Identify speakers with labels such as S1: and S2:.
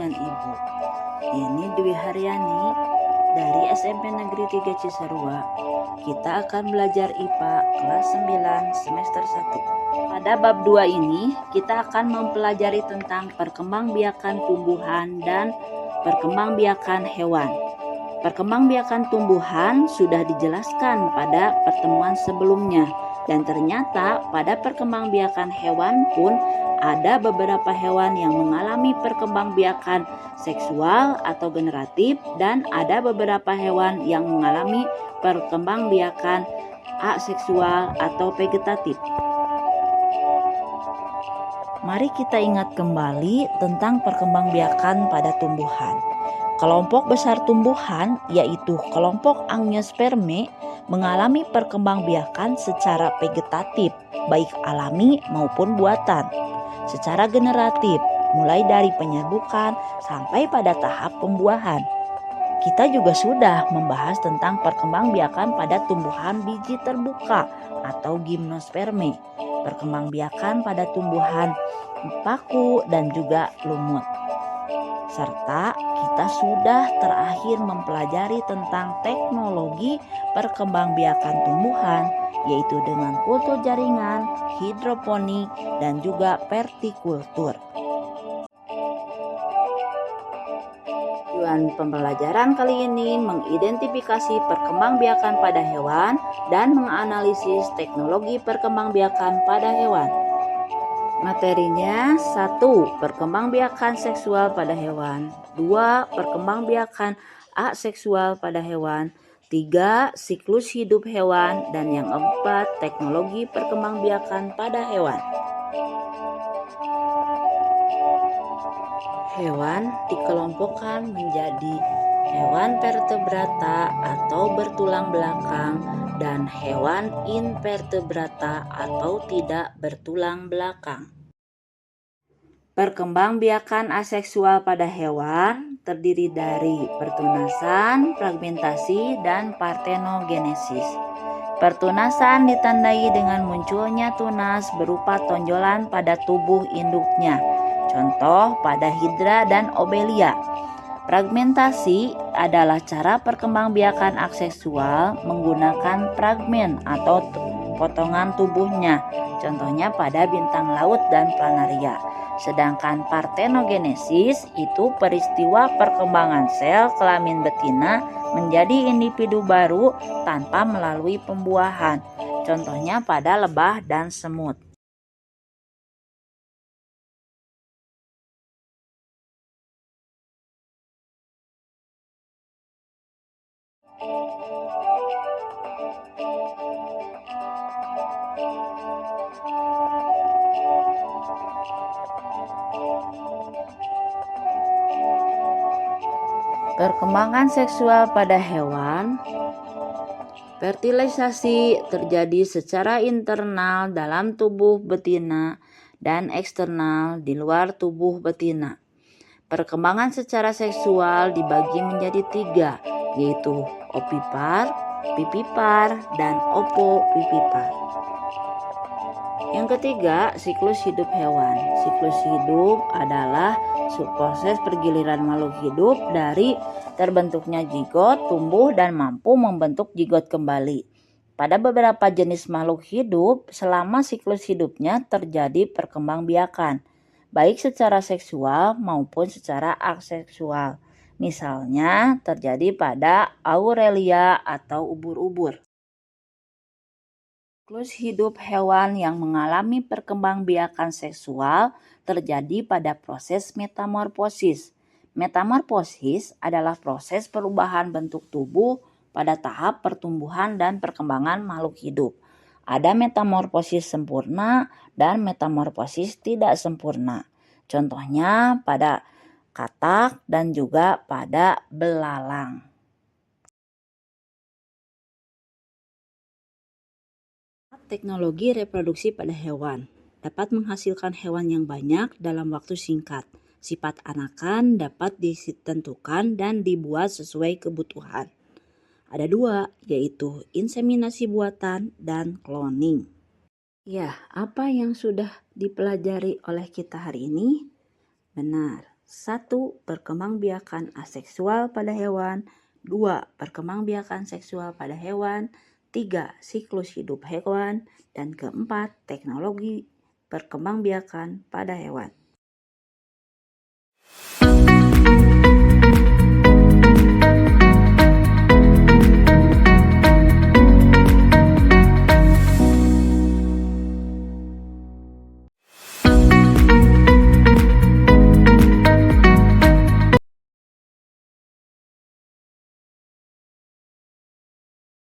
S1: dengan ibu. Ini Dwi Haryani dari SMP Negeri 3 Cisarua. Kita akan belajar IPA kelas 9 semester 1. Pada bab 2 ini kita akan mempelajari tentang perkembangbiakan tumbuhan dan perkembangbiakan hewan. Perkembangbiakan tumbuhan sudah dijelaskan pada pertemuan sebelumnya, dan ternyata pada perkembangbiakan hewan pun ada beberapa hewan yang mengalami perkembangbiakan seksual atau generatif, dan ada beberapa hewan yang mengalami perkembangbiakan aseksual atau vegetatif. Mari kita ingat kembali tentang perkembangbiakan pada tumbuhan. Kelompok besar tumbuhan, yaitu kelompok Angiospermae, mengalami perkembangbiakan secara vegetatif, baik alami maupun buatan. Secara generatif, mulai dari penyerbukan sampai pada tahap pembuahan. Kita juga sudah membahas tentang perkembangbiakan pada tumbuhan biji terbuka atau Gymnospermae, perkembangbiakan pada tumbuhan paku dan juga lumut. Serta kita sudah terakhir mempelajari tentang teknologi perkembangbiakan tumbuhan, yaitu dengan kultur jaringan, hidroponik, dan juga vertikultur. Tujuan pembelajaran kali ini mengidentifikasi perkembangbiakan pada hewan dan menganalisis teknologi perkembangbiakan pada hewan. Materinya: 1. Perkembangbiakan seksual pada hewan. 2. Perkembangbiakan aseksual pada hewan. 3. Siklus hidup hewan. Dan yang keempat, teknologi perkembangbiakan pada hewan. Hewan dikelompokkan menjadi hewan vertebrata atau bertulang belakang dan hewan invertebrata atau tidak bertulang belakang. Perkembangbiakan aseksual pada hewan terdiri dari pertunasan, fragmentasi, dan partenogenesis. Pertunasan ditandai dengan munculnya tunas berupa tonjolan pada tubuh induknya, contoh pada Hydra dan Obelia. Fragmentasi adalah cara perkembangbiakan aseksual menggunakan fragmen atau potongan tubuhnya, contohnya pada bintang laut dan planaria. Sedangkan partenogenesis itu peristiwa perkembangan sel kelamin betina menjadi individu baru tanpa melalui pembuahan, contohnya pada lebah dan semut. Perkembangan seksual pada hewan. Fertilisasi terjadi secara internal dalam tubuh betina dan eksternal di luar tubuh betina. Perkembangan secara seksual dibagi menjadi 3, yaitu ovipar, vivipar, dan opovivipar. Yang ketiga, siklus hidup hewan. Siklus hidup adalah proses pergiliran makhluk hidup dari terbentuknya zigot, tumbuh, dan mampu membentuk zigot kembali. Pada beberapa jenis makhluk hidup, selama siklus hidupnya terjadi perkembangbiakan, baik secara seksual maupun secara aseksual. Misalnya terjadi pada Aurelia atau ubur-ubur. Siklus hidup hewan yang mengalami perkembangbiakan seksual terjadi pada proses metamorfosis. Metamorfosis adalah proses perubahan bentuk tubuh pada tahap pertumbuhan dan perkembangan makhluk hidup. Ada metamorfosis sempurna dan metamorfosis tidak sempurna. Contohnya pada katak dan juga pada belalang. Teknologi reproduksi pada hewan dapat menghasilkan hewan yang banyak dalam waktu singkat. Sifat anakan dapat ditentukan dan dibuat sesuai kebutuhan. Ada 2, yaitu inseminasi buatan dan cloning. Ya, apa yang sudah dipelajari oleh kita hari ini? Benar, 1. Perkembangbiakan aseksual pada hewan. 2. Perkembangbiakan seksual pada hewan. 3. Siklus hidup hewan. Dan keempat, teknologi perkembangbiakan pada hewan.